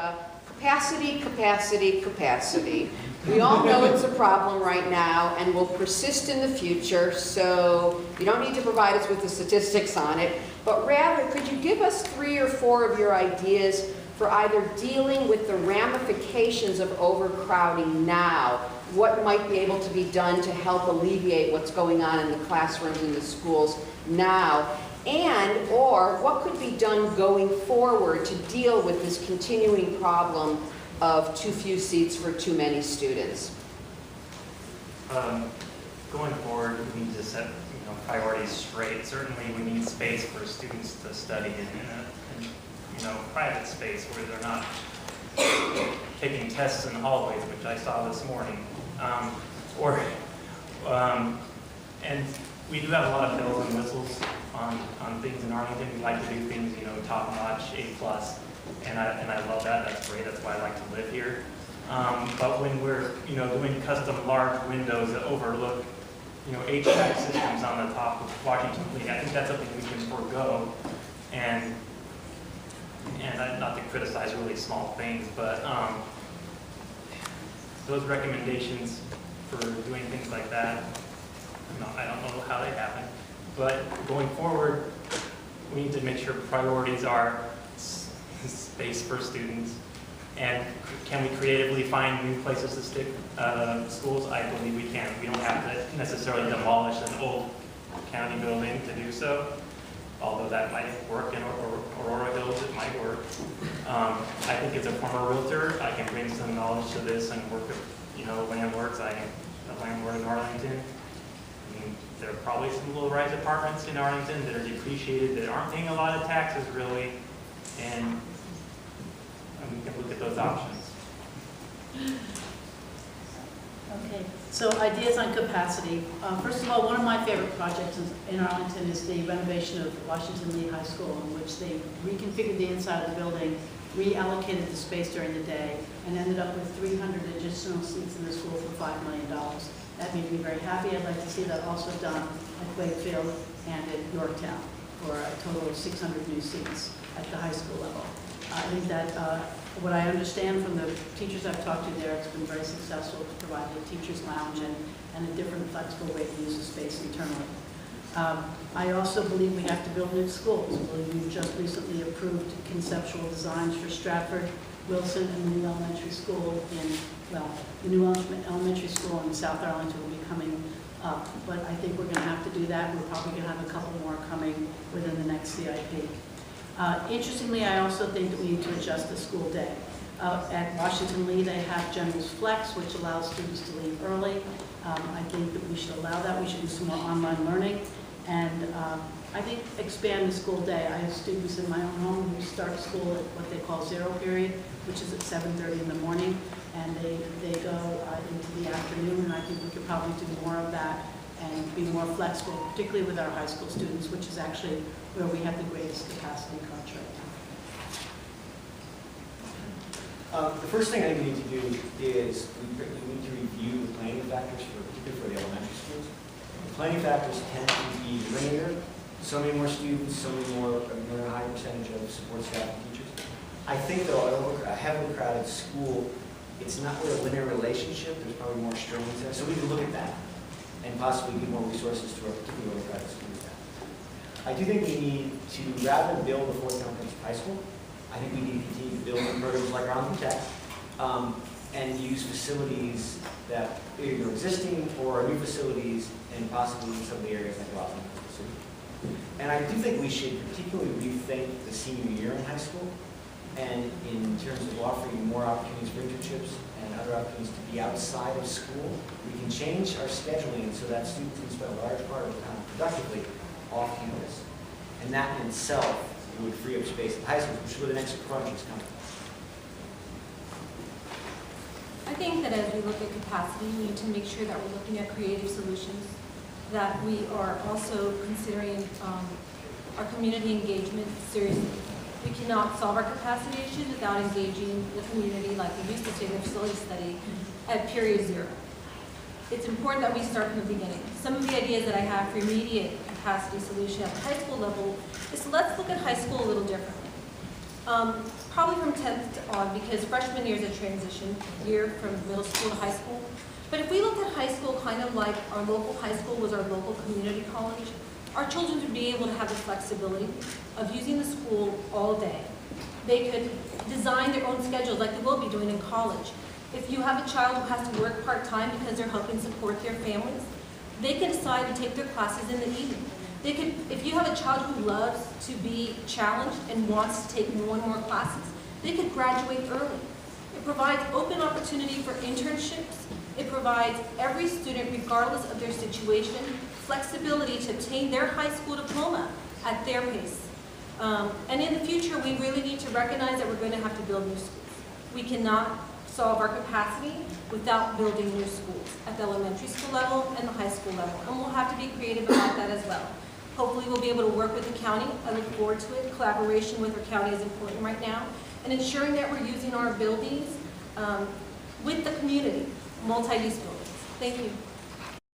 Capacity, capacity, capacity. We all know it's a problem right now and will persist in the future, so you don't need to provide us with the statistics on it, but rather could you give us 3 or 4 of your ideas for either dealing with the ramifications of overcrowding now, what might be able to be done to help alleviate what's going on in the classrooms in the schools now, and or what could be done going forward to deal with this continuing problem of too few seats for too many students? Going forward, we need to set priorities straight. Certainly, we need space for students to study in a private space where they're not taking tests in the hallways, which I saw this morning. And we do have a lot of bells and whistles on things in Arlington. We like to do things, top notch, A+, and I love that. That's great. That's why I like to live here. But when we're, doing custom large windows that overlook, HVAC systems on the top of Washington Lee, I think that's something we can forego. And not to criticize really small things, but those recommendations for doing things like that, I don't know how they happen. But going forward, we need to make sure priorities are space for students. And can we creatively find new places to stick schools? I believe we can. We don't have to necessarily demolish an old county building to do so, although that might work in Aurora Hills, it might work. I think as a former realtor, I can bring some knowledge to this and work with landlords. I am a landlord in Arlington. There are probably some low-rise apartments in Arlington that are depreciated, that aren't paying a lot of taxes really, and we can look at those options. Okay, so ideas on capacity. First of all, one of my favorite projects in Arlington is the renovation of Washington Lee High School, in which they reconfigured the inside of the building, reallocated the space during the day, and ended up with 300 additional seats in the school for $5 million. That made me very happy. I'd like to see that also done at Wakefield and at Yorktown for a total of 600 new seats at the high school level. I think that what I understand from the teachers I've talked to there, it's been very successful to provide a teacher's lounge and a different flexible way to use the space internally. I also believe we have to build new schools. I believe we've just recently approved conceptual designs for Stratford, Wilson, and the new elementary school the new elementary school in South Arlington will be coming up. But I think we're going to have to do that. We're probably going to have a couple more coming within the next CIP. Interestingly, I also think that we need to adjust the school day. At Washington Lee, they have General's Flex, which allows students to leave early. I think that we should allow that. We should do some more online learning. And I think expand the school day. I have students in my own home who start school at what they call zero period, which is at 7:30 in the morning, and they go into the afternoon, and I think we could probably do more of that and be more flexible, particularly with our high school students, which is actually where we have the greatest capacity crunch right now. The first thing I think we need to do is we need to review the planning factors, particularly for the elementary schools. The planning factors tend to be linear. So many more students, so many more, a high percentage of support staff and teachers. I think though, a heavily crowded school, it's not really a linear relationship. There's probably more strains there. So we can look at that and possibly give more resources to our particularly crowded schools. I do think we need to, rather than build a fourth comprehensive high school, I think we need to continue to build programs like Arlington Tech and use facilities that either are existing or are new facilities and possibly in some of the areas like Roslyn. And I do think we should particularly rethink the senior year in high school, and in terms of offering more opportunities for internships and other opportunities to be outside of school. We can change our scheduling so that students can spend a large part of the time productively off campus. And that in itself would free up space at high school, which is where the next crunch is coming. I think that as we look at capacity, we need to make sure that we're looking at creative solutions, that we are also considering our community engagement seriously. We cannot solve our capacity issues without engaging the community, like we used to say in the facility study, at period 0. It's important that we start from the beginning. Some of the ideas that I have for immediate capacity solution at the high school level is let's look at high school a little differently. Probably from 10th on, because freshman year is a transition year from middle school to high school. But if we looked at high school kind of like our local high school was our local community college, our children would be able to have the flexibility of using the school all day. They could design their own schedules like they will be doing in college. If you have a child who has to work part-time because they're helping support their families, they can decide to take their classes in the evening. They could, if you have a child who loves to be challenged and wants to take more and more classes, they could graduate early. It provides open opportunity for internships. It provides every student, regardless of their situation, flexibility to obtain their high school diploma at their pace. And in the future, we really need to recognize that we're going to have to build new schools. We cannot solve our capacity without building new schools at the elementary school level and the high school level. And we'll have to be creative about that as well. Hopefully we'll be able to work with the county. I look forward to it. Collaboration with our county is important right now. And ensuring that we're using our buildings with the community, multi-use buildings. Thank you.